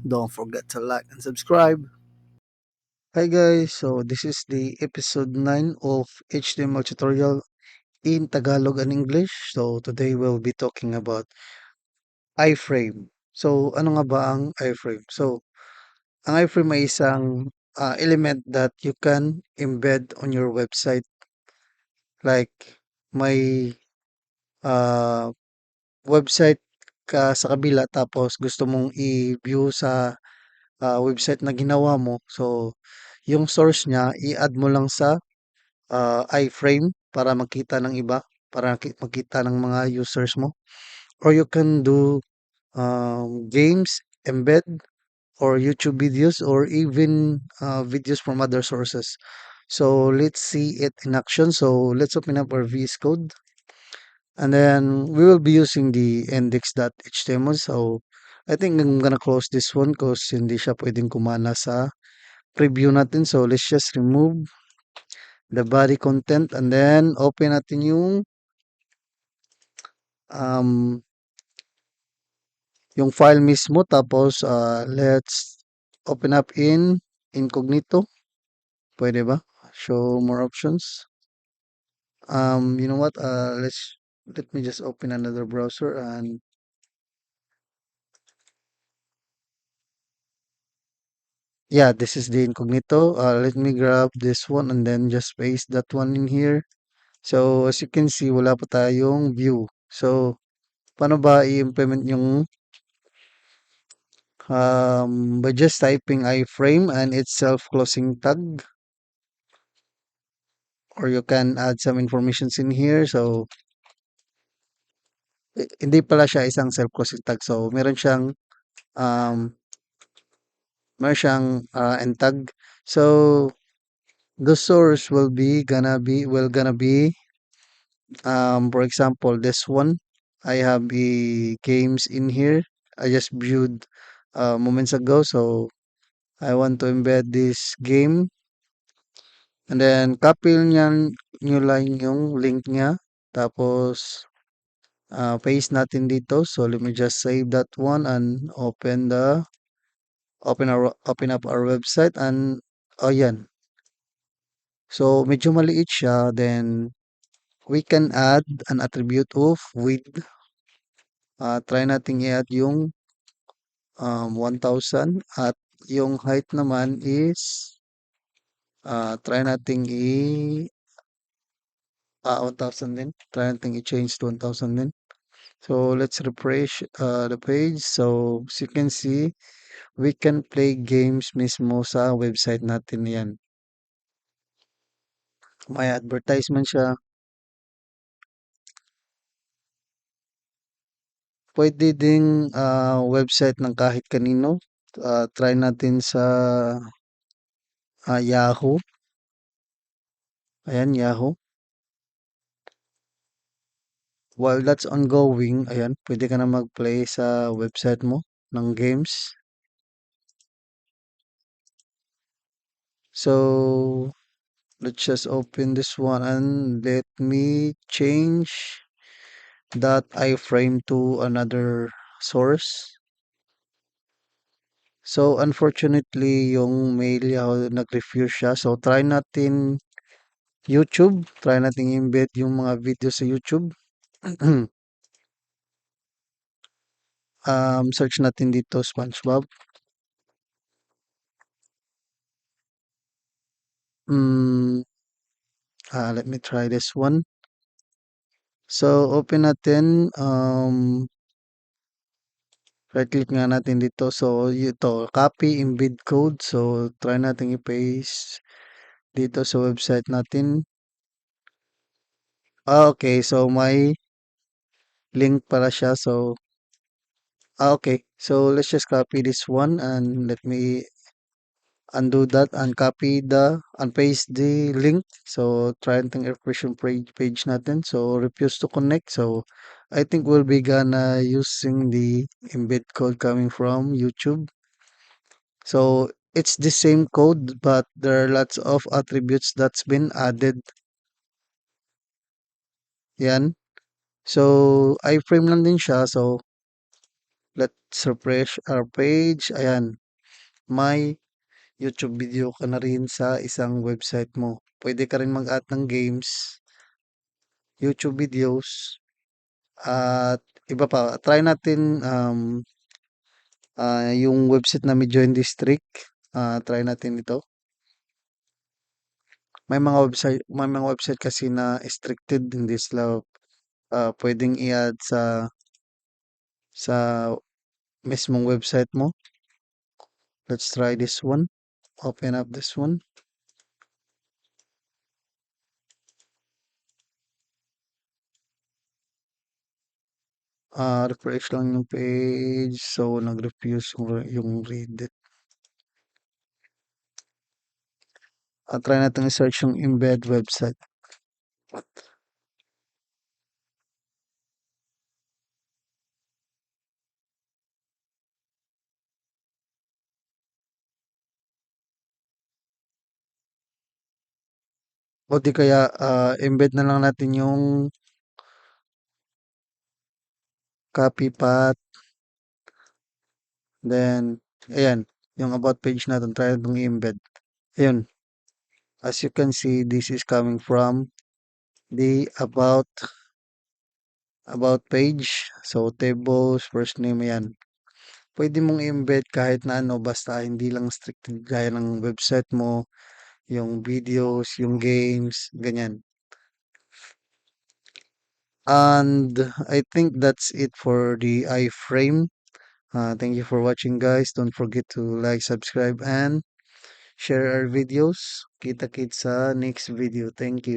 Don't forget to like and subscribe. Hi guys, so this is the episode 9 of HTML tutorial in Tagalog and English. So today we'll be talking about iframe. So ano nga ba ang iframe? So ang iframe ay isang element that you can embed on your website, like may uh, website ka sa kabila tapos gusto mong i-view sa website na ginawa mo. So yung source niya i-add mo lang sa iframe para makita ng iba, para makita ng mga users mo. Or you can do games, embed, or YouTube videos, or even videos from other sources. So let's see it in action. So let's open up our VS Code. And then we will be using the index.html. So I think I'm gonna close this one because hindi siya pwedeng kumana sa preview natin. So let's just remove the body content and then open natin um, yung file mismo tapos let's open up in incognito. Pwede ba? Show more options. You know what? Let me just open another browser and yeah, this is the incognito. Let me grab this one and then just paste that one in here. So as you can see, wala pa tayong view. So paano ba i-implement yung by just typing iframe and its self-closing tag, or you can add some informations in here. So hindi pala siya isang self-closing tag. So um meron siyang end tag. So the source will gonna be for example this one. I have the games in here. I just viewed moments ago. So I want to embed this game. And then copy nyo lang yung link niya. Tapos paste natin dito. So let me just save that one and open up our website and oh yan. So medyo maliit siya, then we can add an attribute of width. Try nating i-add yung 1,000 at yung height naman is try nating 1,000 din. Try nating i-change to 1,000 din. So let's refresh the page. So as you can see, we can play games mismo sa website natin yan. May advertisement siya. Pwede ding website ng kahit kanino. Try natin sa Yahoo. Ayan, Yahoo. While that's ongoing, ayan, pwede ka na mag-play sa website mo ng games. So, let's just open this one and let me change that iframe to another source. So, unfortunately, yung mail Yahoo nag-refuse siya. So, try natin YouTube. Try natin embed yung mga video sa YouTube. Search natin dito SpongeBob. Mm, let me try this one. So, open natin. Right click nga natin dito. So, ito, copy embed code. So, try natin i-paste dito sa website natin. Okay. So, may link para siya. So, okay. So, let's just copy this one and let me undo that and copy and paste the link. So, try natin refresh yung page natin. So, refuse to connect. So, I think we'll be gonna using the embed code coming from YouTube. So it's the same code, but there are lots of attributes that's been added. Yan. So iframe lang din siya. So Let's refresh our page. Ayan, may YouTube video ka na rin sa isang website mo. Pwede ka rin mag-add ng games, YouTube videos, at iba pa. Try natin yung website na Join District. Try natin ito. May mga website kasi na restricted, hindi sila pwedeng i-add sa mismong website mo. Let's try this one. Open up this one. Refresh lang yung page. So, nag-refuse yung Reddit. Try natin i-search yung embed website. O di kaya embed na lang natin yung copy path. Then, ayan, yung about page natin, try natin i-embed. Ayun, as you can see, this is coming from the about page. So, tables, first name, ayan. Pwede mong i-embed kahit na ano, basta hindi lang strictly gaya ng website mo, yung videos, yung games, ganyan. And I think that's it for the iframe. Thank you for watching, guys. Don't forget to like, subscribe, and share our videos. Kita-kits sa next video. Thank you.